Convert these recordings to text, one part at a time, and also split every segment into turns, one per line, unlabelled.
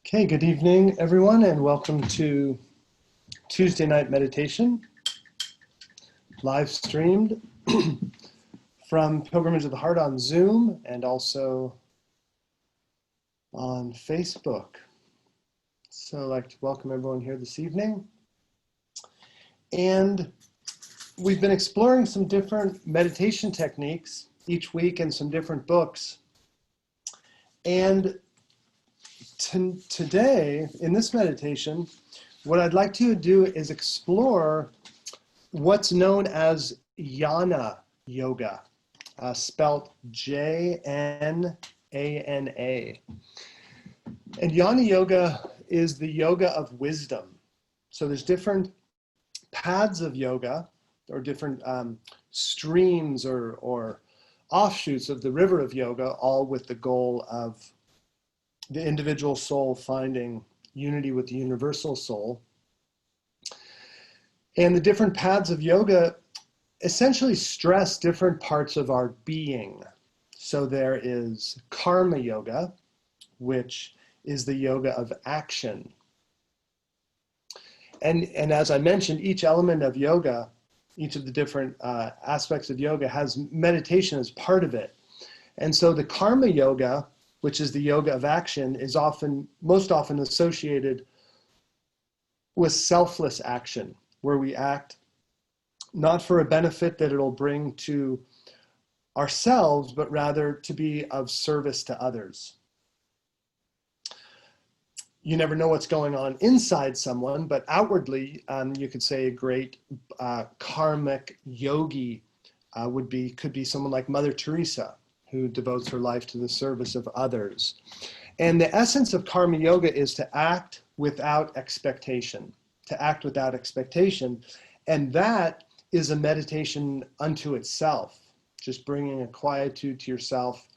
Okay, good evening, everyone, and welcome to Tuesday night meditation, live streamed from Pilgrimage of the Heart on Zoom and also on Facebook. So I'd like to welcome everyone here this evening. And we've been exploring some different meditation techniques each week and some different books. And today, in this meditation, what I'd like to do is explore what's known as Jnana yoga, spelt Jnana. And Jnana yoga is the yoga of wisdom. So there's different paths of yoga or different streams or offshoots of the river of yoga, all with the goal of the individual soul finding unity with the universal soul. And the different paths of yoga essentially stress different parts of our being. So there is karma yoga, which is the yoga of action. And as I mentioned, each element of yoga, each of the different aspects of yoga has meditation as part of it. And so the karma yoga, which is the yoga of action, is most often associated with selfless action, where we act not for a benefit that it'll bring to ourselves, but rather to be of service to others. You never know what's going on inside someone, but outwardly, you could say a great karmic yogi could be someone like Mother Teresa, who devotes her life to the service of others. And the essence of karma yoga is to act without expectation, And that is a meditation unto itself, just bringing a quietude to yourself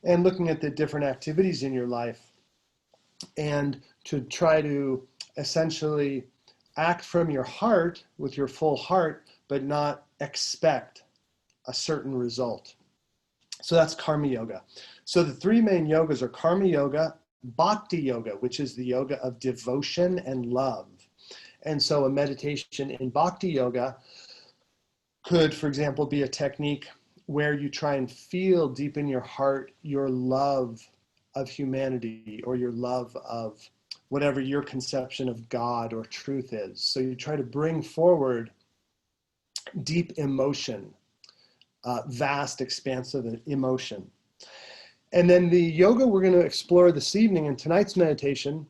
and looking at the different activities in your life and to try to essentially act from your heart with your full heart, but not expect a certain result. So that's karma yoga. So the three main yogas are karma yoga, bhakti yoga, which is the yoga of devotion and love. And so a meditation in bhakti yoga could, for example, be a technique where you try and feel deep in your heart your love of humanity or your love of whatever your conception of God or truth is. So you try to bring forward deep emotion, vast, expansive emotion. And then the yoga we're going to explore this evening in tonight's meditation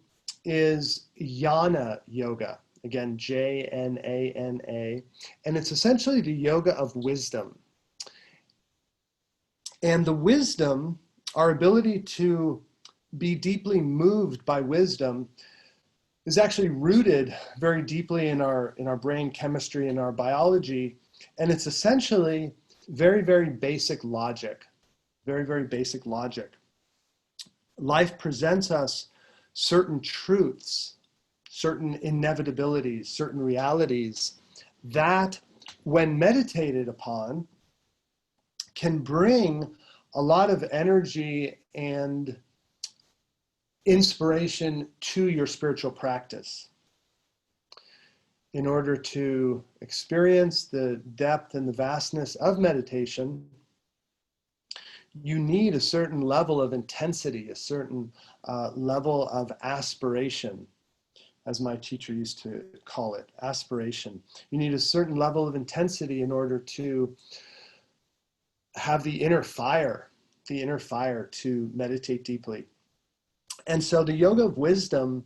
is Jnana yoga. Again, Jnana. And it's essentially the yoga of wisdom. And the wisdom, our ability to be deeply moved by wisdom, is actually rooted very deeply in our brain chemistry and our biology. And it's essentially very, very basic logic. Very, very basic logic. Life presents us certain truths, certain inevitabilities, certain realities that, when meditated upon, can bring a lot of energy and inspiration to your spiritual practice. In order to experience the depth and the vastness of meditation, you need a certain level of intensity, a certain level of aspiration, as my teacher used to call it, aspiration. You need a certain level of intensity in order to have the inner fire to meditate deeply. And so the yoga of wisdom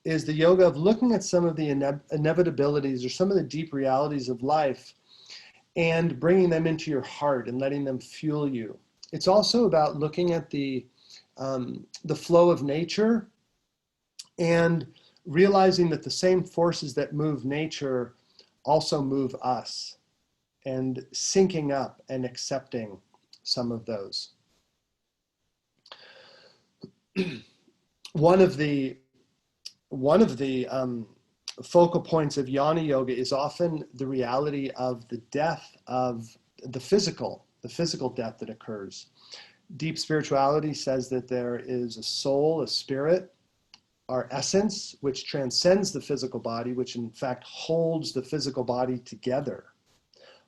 is the yoga of looking at some of the inevitabilities or some of the deep realities of life and bringing them into your heart and letting them fuel you. It's also about looking at the flow of nature and realizing that the same forces that move nature also move us, and syncing up and accepting some of those. One of the focal points of Jnana yoga is often the reality of the death of the physical death that occurs. Deep spirituality says that there is a soul, a spirit, our essence, which transcends the physical body, which in fact holds the physical body together.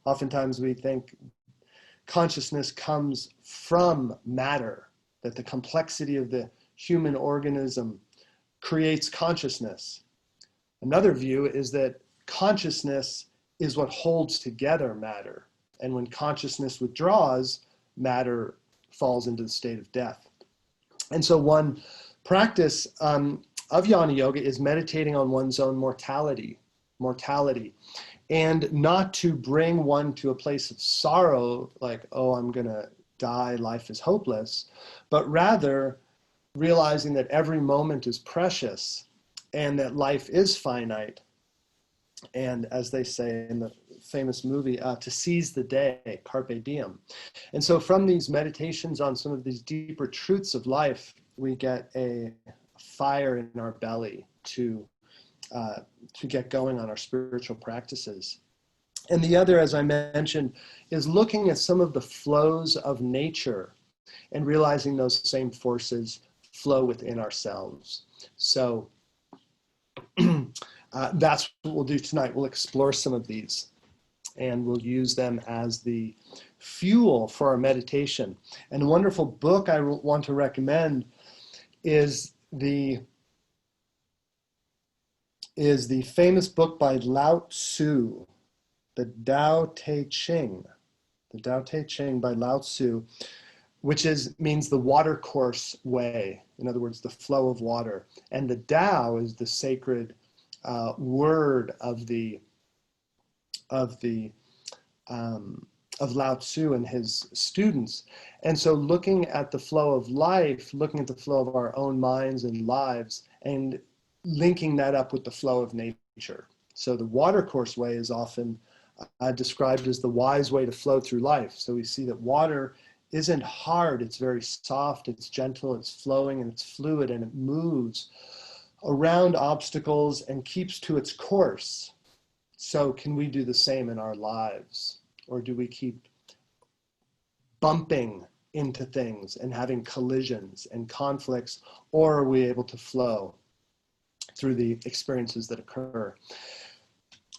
Oftentimes we think consciousness comes from matter, that the complexity of the human organism creates consciousness. Another view is that consciousness is what holds together matter. And when consciousness withdraws, matter falls into the state of death. And so one practice of Jnana Yoga is meditating on one's own mortality, and not to bring one to a place of sorrow, like, oh, I'm going to die, life is hopeless, but rather realizing that every moment is precious and that life is finite. And as they say in the famous movie, to seize the day, carpe diem. And so from these meditations on some of these deeper truths of life, we get a fire in our belly to get going on our spiritual practices. And the other, as I mentioned, is looking at some of the flows of nature and realizing those same forces flow within ourselves. So that's what we'll do tonight. We'll explore some of these and we'll use them as the fuel for our meditation. And a wonderful book I want to recommend is the famous book by Lao Tzu, the Tao Te Ching. The Tao Te Ching by Lao Tzu, which means the water course way. In other words, the flow of water. And the Tao is the sacred word of Lao Tzu and his students. And so looking at the flow of life, looking at the flow of our own minds and lives, and linking that up with the flow of nature. So the watercourse way is often described as the wise way to flow through life. So we see that water isn't hard, it's very soft, it's gentle, it's flowing, and it's fluid, and it moves around obstacles and keeps to its course. So can we do the same in our lives? Or do we keep bumping into things and having collisions and conflicts? Or are we able to flow through the experiences that occur?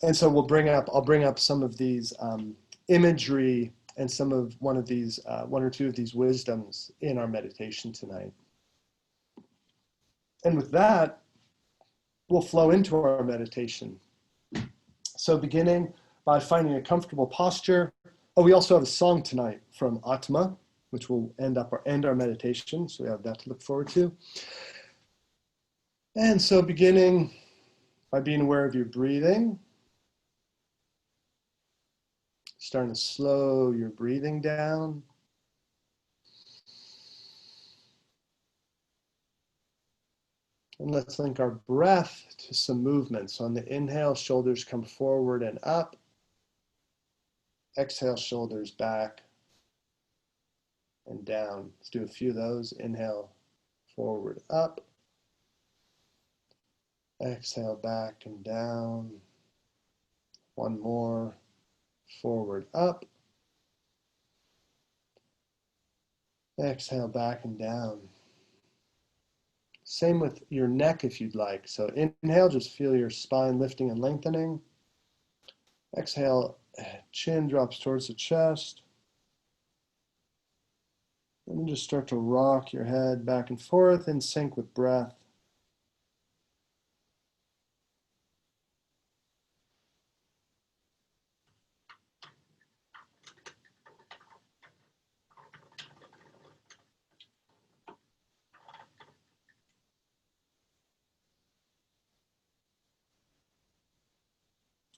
And so I'll bring up some of these imagery and one or two of these wisdoms in our meditation tonight. And with that, we'll flow into our meditation. So beginning by finding a comfortable posture. Oh, we also have a song tonight from Atma, which will end our meditation. So we have that to look forward to. And so beginning by being aware of your breathing, starting to slow your breathing down. And let's link our breath to some movements. So on the inhale, shoulders come forward and up. Exhale, shoulders back and down. Let's do a few of those. Inhale, forward, up. Exhale, back and down. One more. Forward, up. Exhale, back and down. Same with your neck if you'd like. So inhale, just feel your spine lifting and lengthening. Exhale, chin drops towards the chest. And then just start to rock your head back and forth in sync with breath.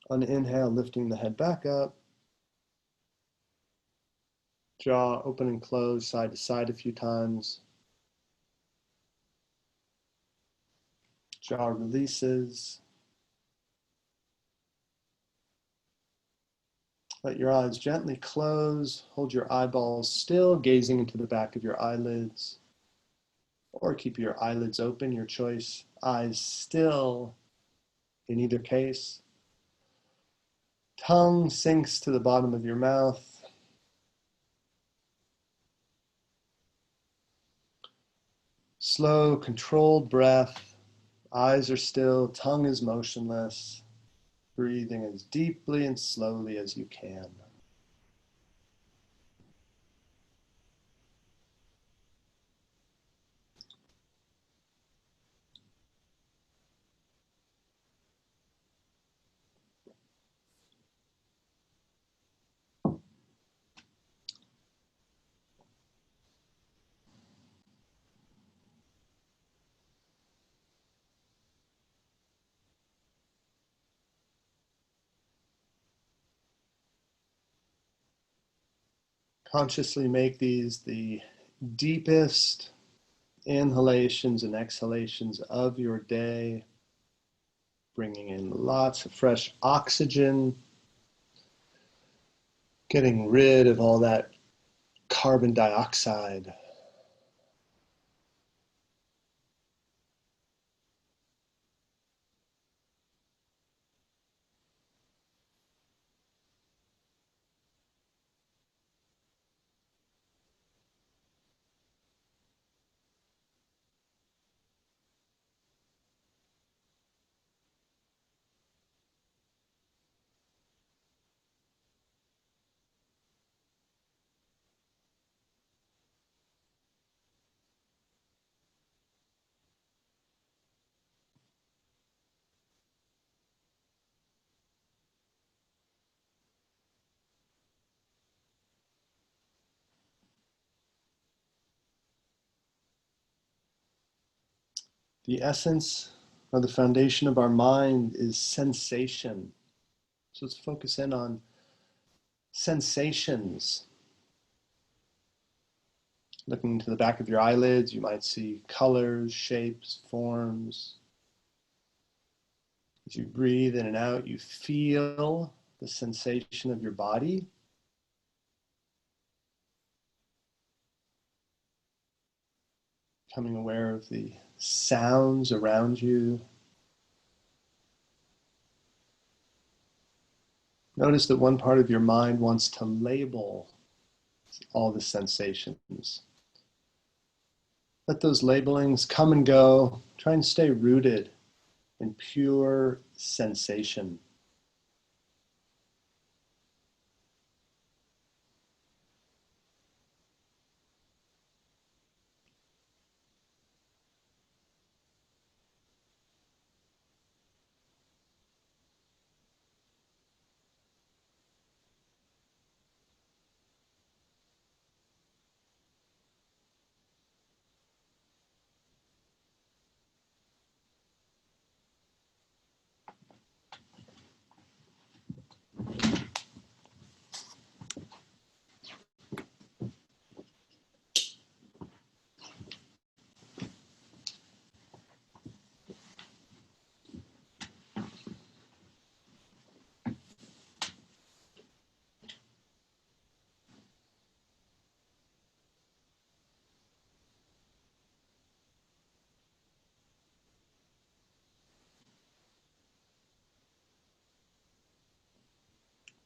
On the inhale, lifting the head back up. Jaw open and close, side to side a few times. Jaw releases. Let your eyes gently close. Hold your eyeballs still, gazing into the back of your eyelids. Or keep your eyelids open, your choice. Eyes still in either case. Tongue sinks to the bottom of your mouth. Slow, controlled breath Eyes are still, tongue is motionless, breathing as deeply and slowly as you can. Consciously make these the deepest inhalations and exhalations of your day, bringing in lots of fresh oxygen, getting rid of all that carbon dioxide. The essence or the foundation of our mind is sensation. So let's focus in on sensations. Looking into the back of your eyelids, you might see colors, shapes, forms. As you breathe in and out, you feel the sensation of your body. Becoming aware of the sounds around you. Notice that one part of your mind wants to label all the sensations. Let those labelings come and go. Try and stay rooted in pure sensation.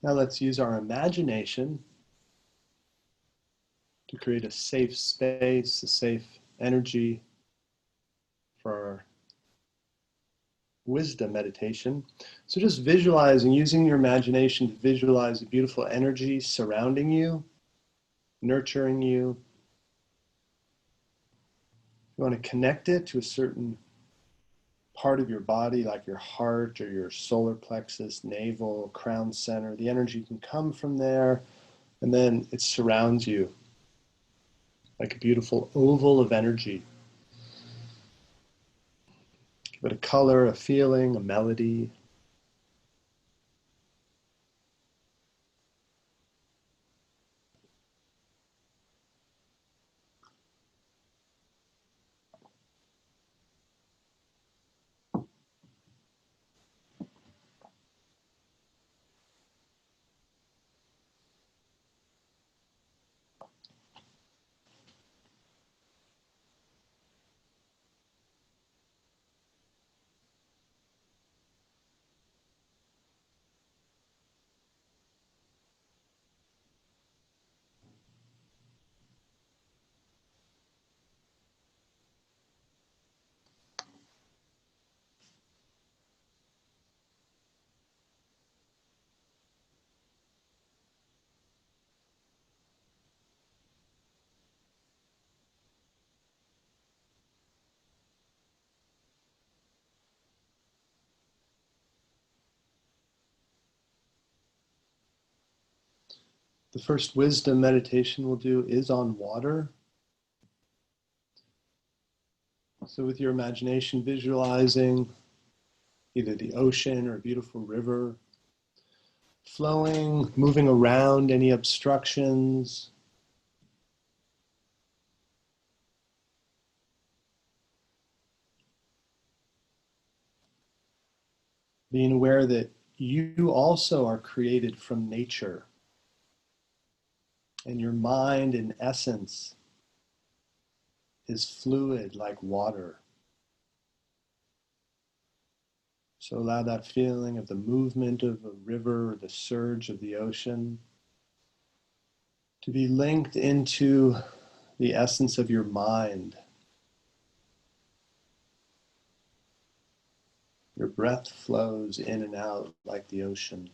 Now let's use our imagination to create a safe space, a safe energy for our wisdom meditation. So just visualizing, using your imagination to visualize a beautiful energy surrounding you, nurturing you. You want to connect it to a certain part of your body, like your heart or your solar plexus, navel, crown center. The energy can come from there, and then it surrounds you like a beautiful oval of energy. Give it a color, a feeling, a melody. The first wisdom meditation we'll do is on water. So with your imagination, visualizing either the ocean or a beautiful river, flowing, moving around any obstructions. Being aware that you also are created from nature, and your mind in essence is fluid like water. So allow that feeling of the movement of a river or the surge of the ocean to be linked into the essence of your mind. Your breath flows in and out like the ocean.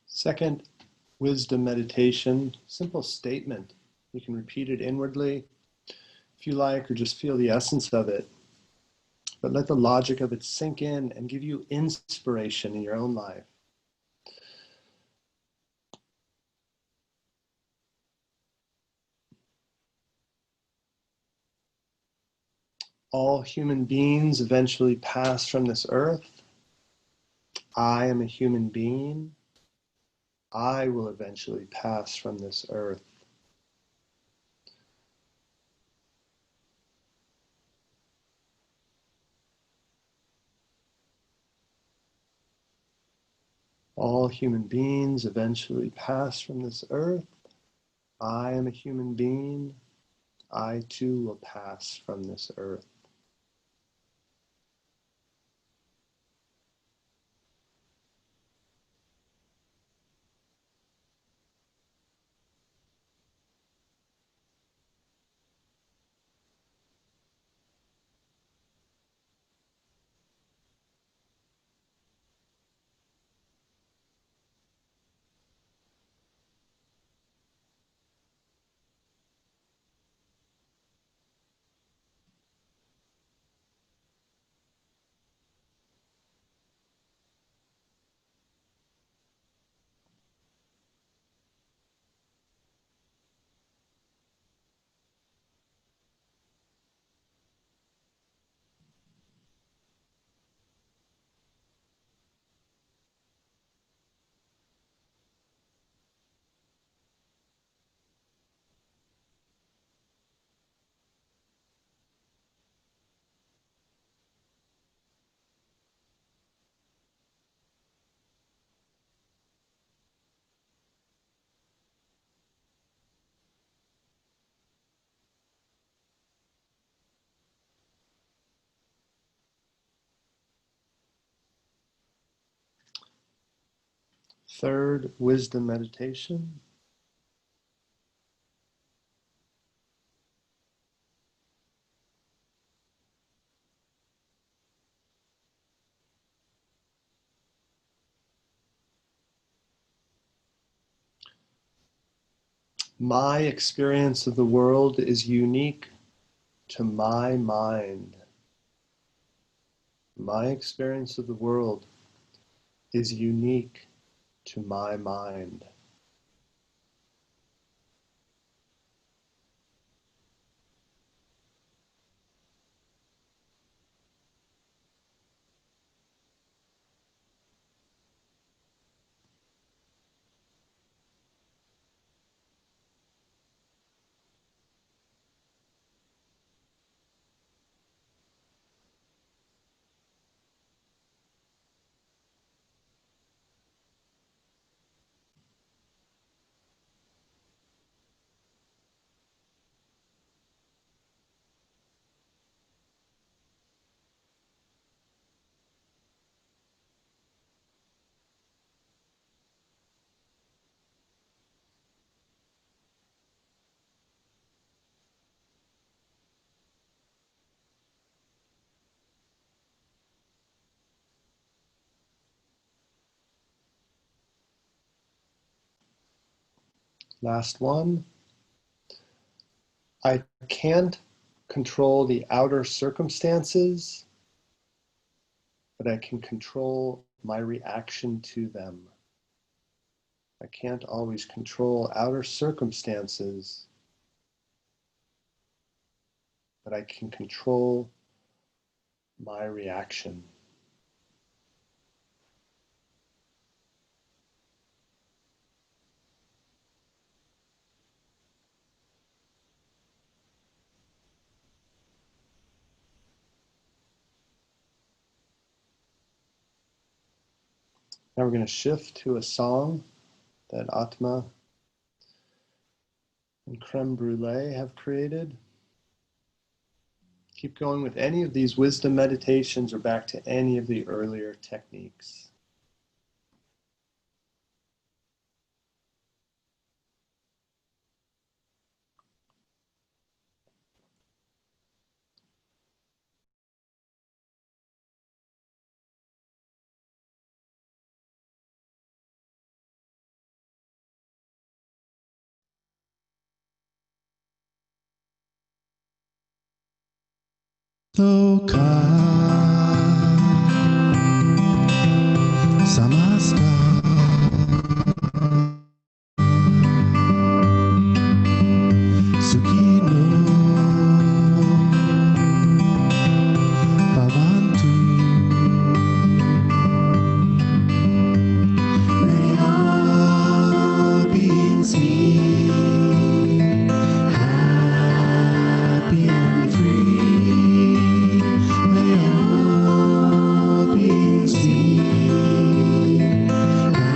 Second, wisdom meditation, simple statement. You can repeat it inwardly if you like, or just feel the essence of it. But let the logic of it sink in and give you inspiration in your own life. All human beings eventually pass from this earth. I am a human being. I will eventually pass from this earth. All human beings eventually pass from this earth. I am a human being. I too will pass from this earth. Third, wisdom meditation. My experience of the world is unique to my mind. My experience of the world is unique to my mind. Last one. I can't control the outer circumstances, but I can control my reaction to them. I can't always control outer circumstances, but I can control my reaction. Now we're going to shift to a song that Atma and Creme Brulee have created. Keep going with any of these wisdom meditations or back to any of the earlier techniques.
Loka Samasta Sukino Bhavantu. May all beings be happy and free. May all beings be happy and free.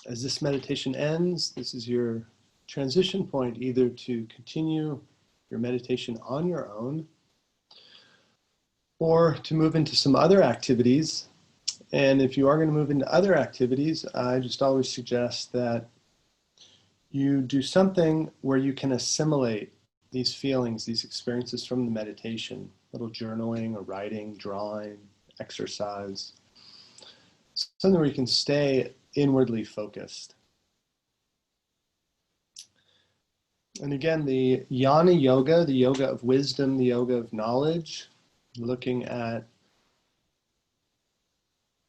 As this meditation ends, this is your transition point either to continue your meditation on your own or to move into some other activities. And if you are going to move into other activities, I just always suggest that you do something where you can assimilate these feelings, these experiences from the meditation, little journaling or writing, drawing, exercise, something where you can stay inwardly focused. And again, the Jnana yoga, the yoga of wisdom, the yoga of knowledge, looking at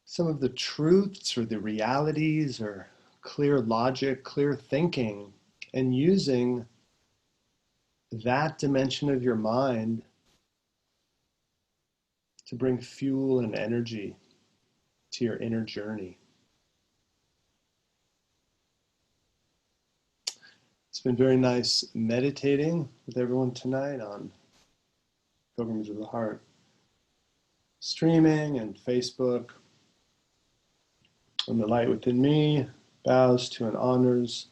some of the truths or the realities or clear logic, clear thinking, and using that dimension of your mind to bring fuel and energy to your inner journey. It's been very nice meditating with everyone tonight on Pilgrimage of the Heart streaming and Facebook. And the light within me bows to and honors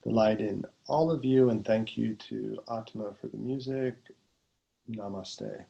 the light in all of you, and thank you to Atma for the music. Namaste.